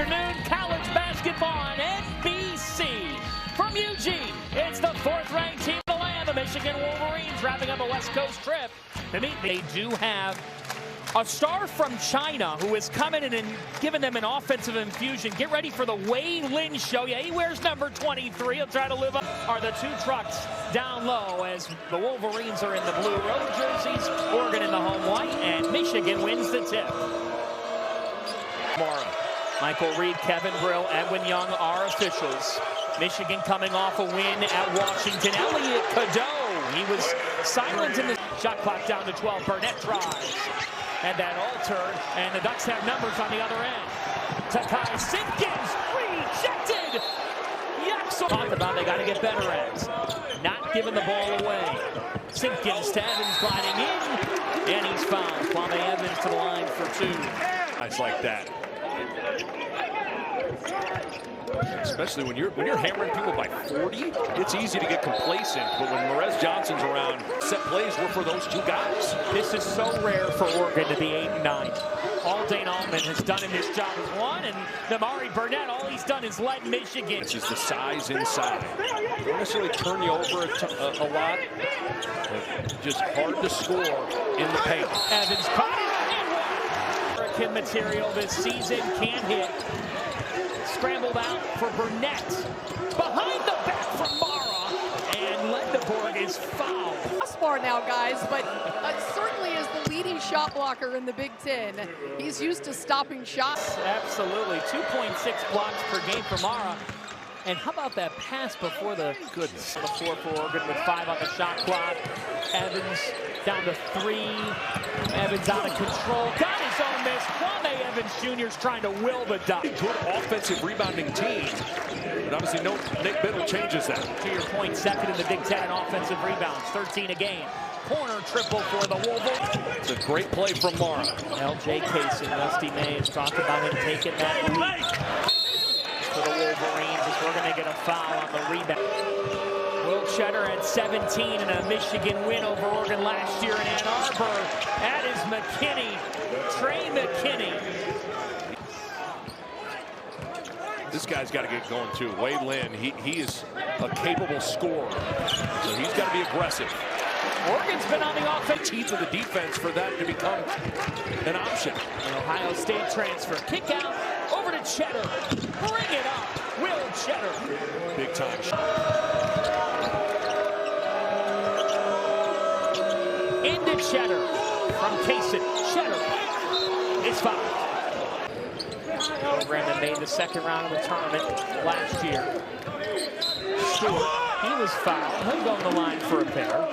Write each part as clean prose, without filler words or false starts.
afternoon, college basketball on NBC. From Eugene, it's the fourth-ranked team of the land, the Michigan Wolverines, wrapping up a West Coast trip to meet. They do have a star from China who has come in and given them an offensive infusion. Get ready for the Wei Lin show. Yeah, he wears number 23. He'll try to live up. Are the two trucks down low as the Wolverines are in the blue road jerseys, Oregon in the home white, and Michigan wins the tip. Mara, Michael Reed, Kevin Brill, Edwin Young are officials. Michigan coming off a win at Washington. Elliot Cadeau, he was silent in the shot clock down to 12. Burnett tries. And that altered, and the Ducks have numbers on the other end. Takai Simpkins, rejected! Yuck! Talked about they got to get better at. Not giving the ball away. Simpkins to Evans gliding in, and he's fouled. Kwame Evans to the line for two. Nice like that. Especially when you're hammering people by 40, it's easy to get complacent. But when Morez Johnson's around, set plays were for those two guys. This is so rare for Oregon to be 8-9. All Dane Altman has done in this job is one, and Namari Burnett, all he's done is led Michigan. It's just the size inside. Don't necessarily turn you over a lot, but just hard to score in the paint. Evans caught it. American material this season, can't hit. Scrambled out for Burnett. Behind the back from Mara. And Lendeborg is fouled. Far now, guys, but certainly is the leading shot blocker in the Big Ten. He's used to stopping shots. Absolutely. 2.6 blocks per game for Mara. And how about that pass before the goodness? On the floor for Oregon with 5 on the shot clock. Evans down to 3. Evans out of control. Got his own miss. Kwame Evans Jr. is trying to will the Duck. Good offensive rebounding team. But obviously no Nate Biddle changes that. To your point, second in the Big Ten in offensive rebounds. 13 a game. Corner triple for the Wolverines. It's a great play from Mara. L.J. Case and Dusty May has talked about him taking that lead. For the Wolverines as we're going to get a foul on the rebound. Will Cheddar at 17 and a Michigan win over Oregon last year in Ann Arbor. That is McKinney, Trey McKinney. This guy's got to get going too. Wei Lin, he is a capable scorer, so he's got to be aggressive. Oregon's been on the offense. Teeth of the defense for that to become an option. An Ohio State transfer. Kick out over to Cheddar. Bring it up. Will Cheddar. Big time. Into Cheddar from Kasich. Cheddar is fouled. Program that made the second round of the tournament last year. Stewart, he was fouled. He'll go on the line for a pair.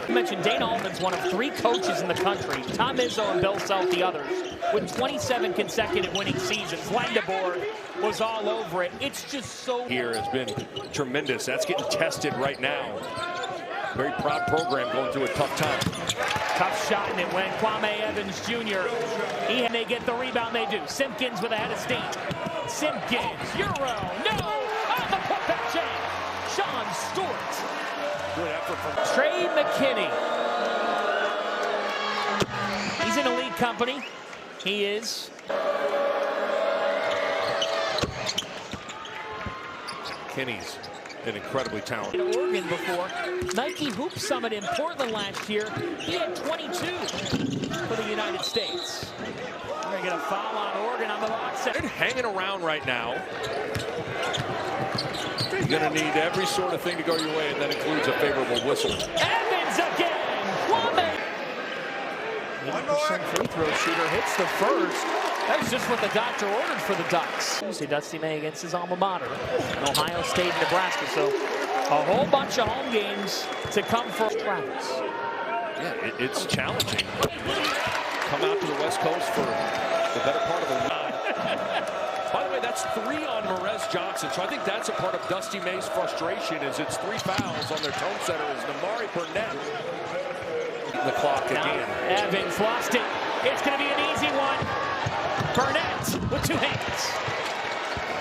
You mentioned Dane Altman's one of 3 coaches in the country. Tom Izzo and Bill Self the others. With 27 consecutive winning seasons. Lendeborg was all over it. It's just so... Here has been tremendous. That's getting tested right now. Very proud program going through a tough time. Tough shot, and it went Kwame Evans Jr. And they get the rebound, they do. Simpkins with a head of steam. Simpkins, Euro, no! On the putback chain. Sean Stewart. Good effort from Trey McKinney. He's in elite company. He is. Kenny's an incredibly talented. In Oregon before. Nike Hoop Summit in Portland last year. He had 22 for the United States. We're going to get a foul on Oregon on the box. They're hanging around right now. You're going to need every sort of thing to go your way, and that includes a favorable whistle. Evans again! Kwame! 80% free throw shooter hits the first. That was just what the doctor ordered for the Ducks. See Dusty May against his alma mater, Ohio State and Nebraska. So a whole bunch of home games to come for Travis. Yeah, it's challenging. Come out to the West Coast for the better part of a week. By the way, that's 3 on Morez Johnson. So I think that's a part of Dusty May's frustration is it's 3 fouls on their tone setter is Namari Burnett. The clock again. Evans lost it. It's going to be an easy one. Burnett with 2 hands.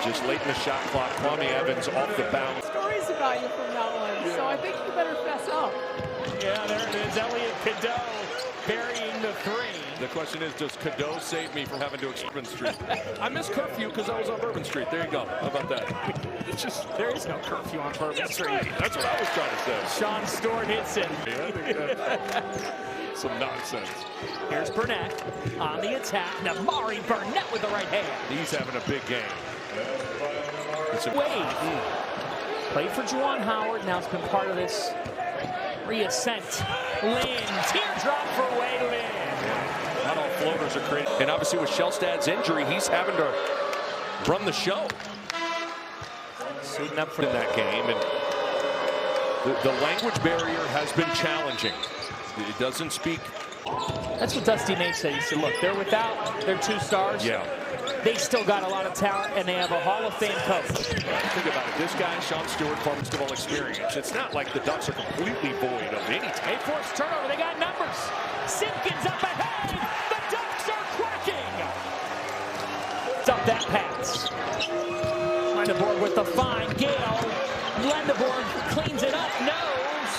Just late in the shot clock, Kwame Evans off the bounce. Stories about you from that one, so I think you better fess up. Yeah, there it is. Elliot Cadeau burying the three. The question is, does Cadeau save me from having to Bourbon Street? I missed curfew because I was on Bourbon Street. There you go. How about that? It's just, there is no curfew on Bourbon Street. Right. That's what I was trying to say. Sean Stewart hits it. Yeah, I think that's some nonsense. Here's Burnett on the attack. Namari Burnett with the right hand. He's having a big game. It's a Wade. Played for Juwan Howard. Now it's been part of this reascent. Lynn. Teardrop for Wade Lynn. Yeah. Not all floaters are created. And obviously with Shellstad's injury, he's having to run the show. Suiting up for in that game. And the language barrier has been challenging. It doesn't speak. That's what Dusty May said. He said, look, they're without their two stars. Yeah. They still got a lot of talent, and they have a Hall of Fame coach. Think about it. This guy, Sean Stewart, basketball experience. It's not like the Ducks are completely void of any talent. They forced turnover. They got numbers. Simpkins up ahead. The Ducks are cracking. Up that pass. Lendeborg with the fine. Gale. Lendeborg cleans it up. No.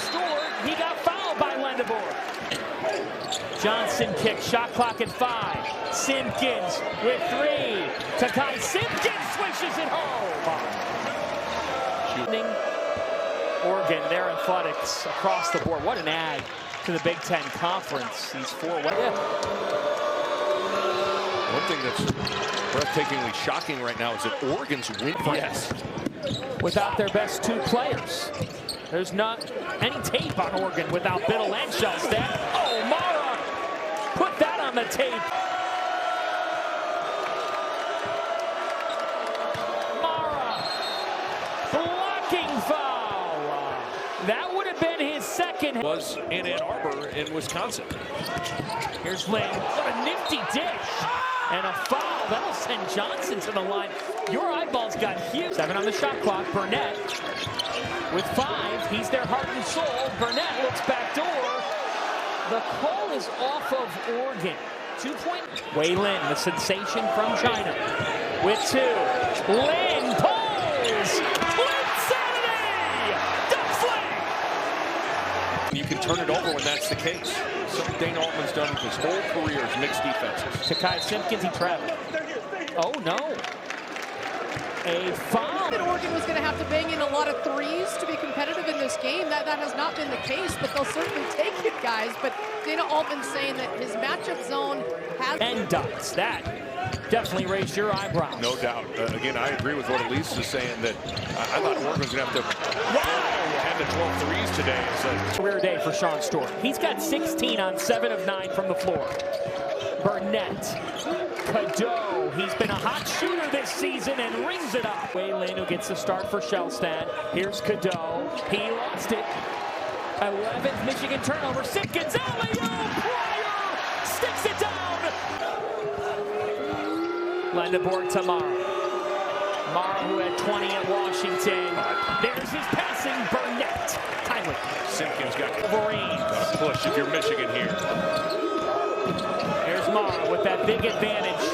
Stewart. He got fouled by Lendeborg. Johnson kick. Shot clock at 5. Simpkins with 3. Takai Simpkins swishes it home. Shooting. Oregon, their athletics across the board. What an add to the Big Ten Conference. These 4. One thing that's breathtakingly shocking right now is that Oregon's win. Yes. Without their best 2 players. There's not any tape on Oregon without Biddle and Shellstad. Oh, Mara put that on the tape. Mara, blocking foul. That would have been his second. Was in Ann Arbor in Wisconsin. Here's Lynn. What a nifty dish. And a foul. That'll send Johnson to the line. Your eyeballs got huge. 7 on the shot clock. Burnett with 5. He's their heart and soul. Burnett looks back door. The call is off of Oregon. 2-point. Wei Lin, the sensation from China, with 2. Lin pulls. Insanity! Duck fling! You can turn it over when that's the case. Something Dane Altman's done with his whole career is mixed defenses. Takai Simpkins, he traveled. Oh, no. A foul. Oregon was going to have to bang in a lot of threes to be competitive in this game. That has not been the case, but they'll certainly take it, guys. But Dana Altman saying that his matchup zone has... And Ducks. That definitely raised your eyebrows. No doubt. Again, I agree with what Elise is saying, that I thought Oregon was going to have to 10 to 12 threes today. Career day for Sean Stewart. He's got 16 on 7 of 9 from the floor. Burnett. Cadeau. He's been a hot shooter this season and rings it up. Wei Lin, who gets the start for Shellstad. Here's Cadeau. He lost it. 11th Michigan turnover. Simpkins alley-oop. Pryor sticks it down. Lendeborg to Mara. Mara, who had 20 at Washington. There's his passing. Burnett. Timely. Simpkins got Wolverines. Got a push if you're Michigan here. Here's Mara with that big advantage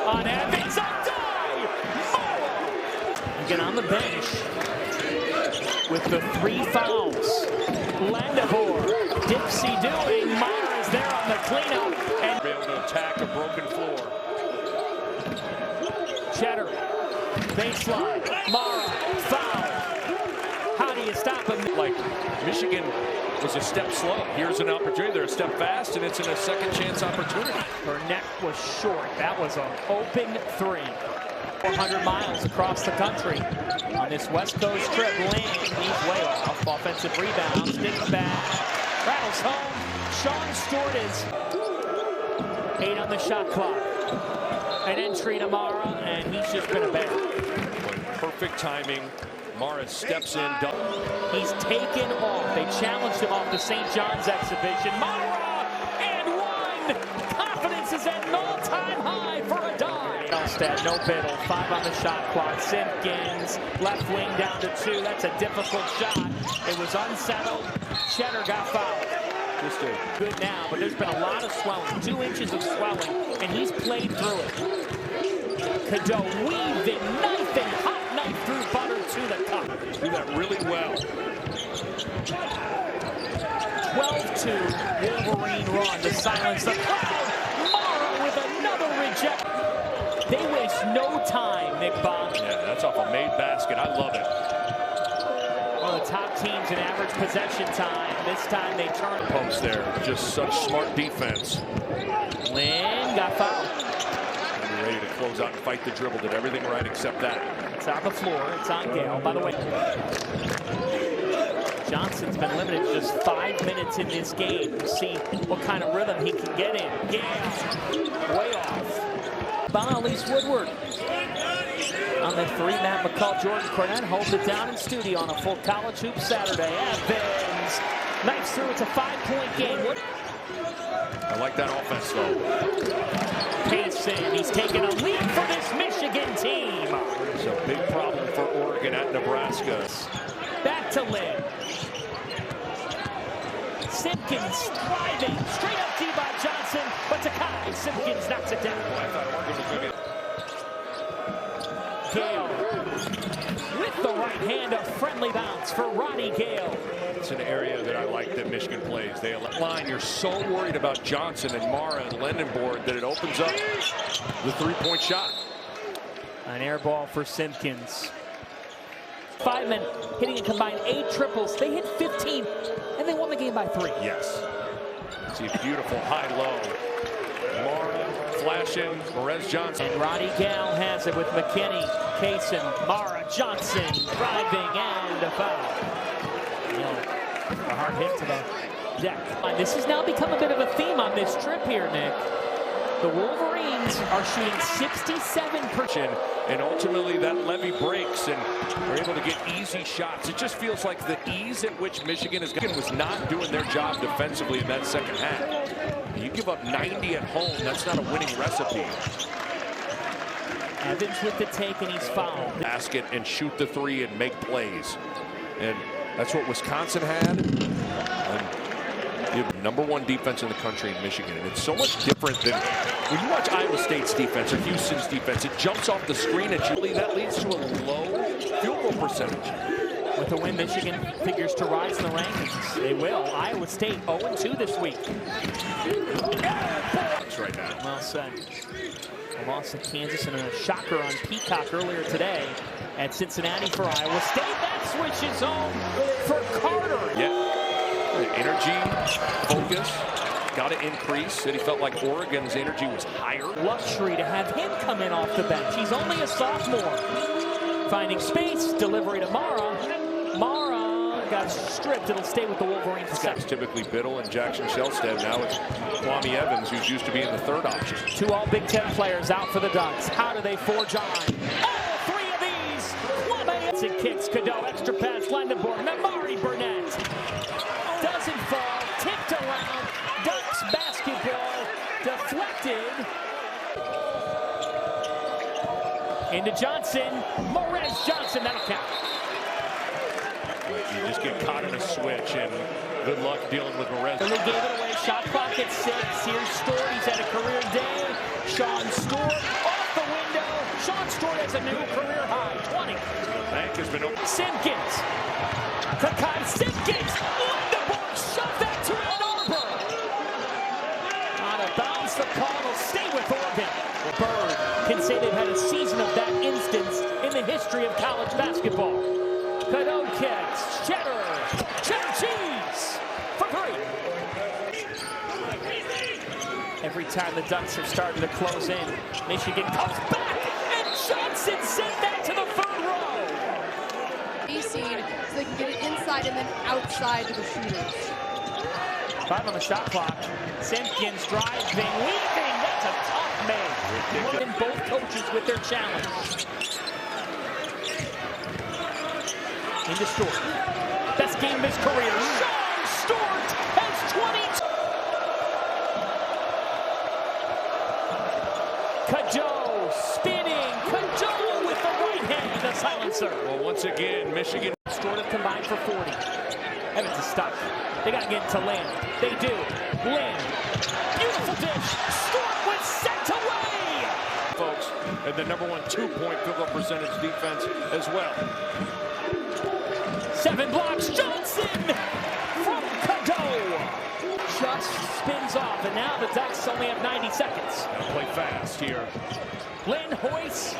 on Evans. Up die! Mara! Again on the bench with the 3 fouls. Lendeborg. Dipsy doing. Mara is there on the cleanup. And be able to attack a broken floor. Cheddar. Baseline. Mara. Foul. How do you stop him? Like Michigan was a step slow. Here's an opportunity. They're a step fast, and it's in a second chance opportunity. Burnett was short. That was an open 3. 400 miles across the country on this West Coast trip. Lane, he's way off. Offensive rebound, sticks back, rattles home. Sean Stewart is 8 on the shot clock. An entry to Mara, and he's just been a bear. Perfect timing. Mara steps in. He's taken off. They challenged him off the St. John's exhibition. Mara and 1. Confidence is at an all-time high for a dime. Shellstad, no Biddle. 5 on the shot clock. Simpkins, left wing down to 2. That's a difficult shot. It was unsettled. Cheddar got fouled. Just good now, but there's been a lot of swelling. 2 inches of swelling, and he's played through it. Cadeau weaving, knifing, hot knife through butter to the cup. do that really well. 12-2 Wolverine run to silence the crowd. Mara with another reject. They waste no time, Nick Bob. Yeah, that's off a made basket. I love it. One of the top teams in average possession time. This time they turn. Post there. Just such smart defense. Lynn got fouled. And ready to close out and fight the dribble. Did everything right except that. It's on the floor. It's on Gale. By the way, Johnson's been limited to just 5 minutes in this game. We'll see what kind of rhythm he can get in. Gale, way off. Elise Woodward. On the three, Matt McCall, Jordan Cornette holds it down in studio on a full college hoop Saturday. Evans knifes through. It's a 5-point game. I like that offense, though. Payson, he's taking a lead for this Michigan team. It's a big problem for Oregon at Nebraska. Back to Lynn. Simpkins driving straight up D by Johnson, but Takai Simpkins knocks it down. I thought Oregon was going to Gale with the right hand, a friendly bounce for Ronnie Gale. It's an area that I like that Michigan plays. They line. You're so worried about Johnson and Mara and Lendenborg that it opens up the three-point shot. An air ball for Simpkins. 5 men hitting a combined 8 triples. They hit 15, and they won the game by 3. Yes. See a beautiful high-low. Mara flashing, Perez Johnson. And Ronnie Gale has it with McKinney, Kaysen, Mara, Johnson, driving, and a foul. A hard hit to the deck. This has now become a bit of a theme on this trip here, Nick. The Wolverines are shooting 67%. And ultimately that levee breaks and they're able to get easy shots. It just feels like the ease at which Michigan was not doing their job defensively in that second half. You give up 90 at home, that's not a winning recipe. Evans with the take, and he's fouled. Basket and shoot the three and make plays. And that's what Wisconsin had. You have #1 defense in the country in Michigan, and it's so much different than when you watch Iowa State's defense or Houston's defense. It jumps off the screen at you. That leads to a low field goal percentage. With a win, Michigan figures to rise in the rankings. They will. Iowa State 0-2 this week. Right now. Well said. A loss to Kansas and a shocker on Peacock earlier today at Cincinnati for Iowa State. That switches home for Carter. Yeah. Energy, focus, got to increase. Said he felt like Oregon's energy was higher. Luxury to have him come in off the bench. He's only a sophomore. Finding space, delivery to Mara. Mara got stripped. It'll stay with the Wolverines. That's typically Biddle and Jackson Shellstead. Now it's Kwame Evans, who's used to being the third option. 2 all Big Ten players out for the Ducks. How do they forge on? All 3 of these. Kwame. It kicks Cadeau. Extra pass. Lendenborg. Memari Burnett. Doesn't fall, tipped around, Ducks basketball, deflected. Into Johnson, Morez Johnson, that'll count. You just get caught in a switch, and good luck dealing with Morez. They gave it away, shot clock at 6. Here's Stewart, he's had a career day. Sean Stewart off the window. Sean Stewart has a new career high, 20. The bank has been open. Simpkins, Kakai Simpkins, shove that to Ann Arbor. On a bounce, the call will stay with Oregon. Bird can say they've had a season of that instance in the history of college basketball. Cadeau kicks, cheddar cheese for 3. Every time the Ducks have started to close in, Michigan comes back, and Johnson sent that to the 3rd row. So they can get it inside and then outside to the shooters. 5 on the shot clock. Simpkins driving, weaving. That's a tough man. And both coaches with their challenge. Into Stewart. Best game of his career. Sean Stewart has 22. Cadeau spinning. Cadeau with the right hand. The silencer. Well, once again, Michigan. Stewart have combined for 40. Evans is stuck. They got to get to Lynn. They do. Lynn. Beautiful dish. Stewart was sent away. Folks, and the #1 2-point field goal percentage defense as well. 7 blocks. Johnson from Cadeau. spins off, and now the Ducks only have 90 seconds. Play fast here. Lynn Hoyce.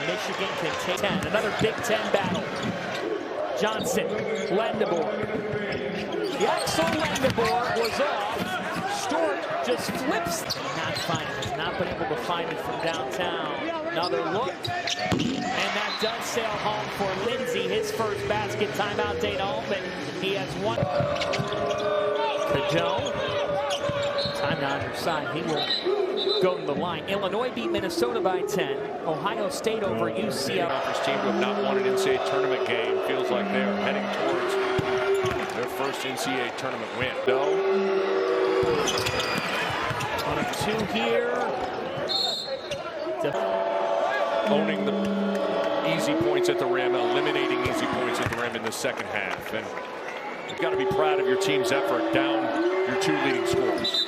Michigan can take 10. Another Big Ten battle. Johnson, Lendeboer. Axel Lendeboer was off. Stewart just flips. Not find it. Has not been able to find it from downtown. Another look. And that does sail home for Lindsay. His first basket. Timeout Dana Altman. He has one. Cadeau. Timeout on your side. He will go to the line. Illinois beat Minnesota by 10. Ohio State over UCLA. Conference team who have not won an NCAA tournament game. Feels like they're heading towards their first NCAA tournament win. On a 2 here. Owning the easy points at the rim, eliminating easy points at the rim in the second half. And you've got to be proud of your team's effort down your 2 leading scorers.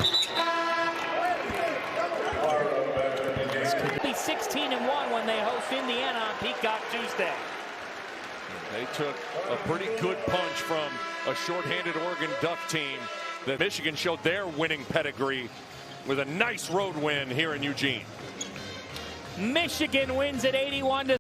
Could be 16-1 when they host Indiana on Peacock Tuesday. They took a pretty good punch from a shorthanded Oregon Duck team. That Michigan showed their winning pedigree with a nice road win here in Eugene. Michigan wins at 81-.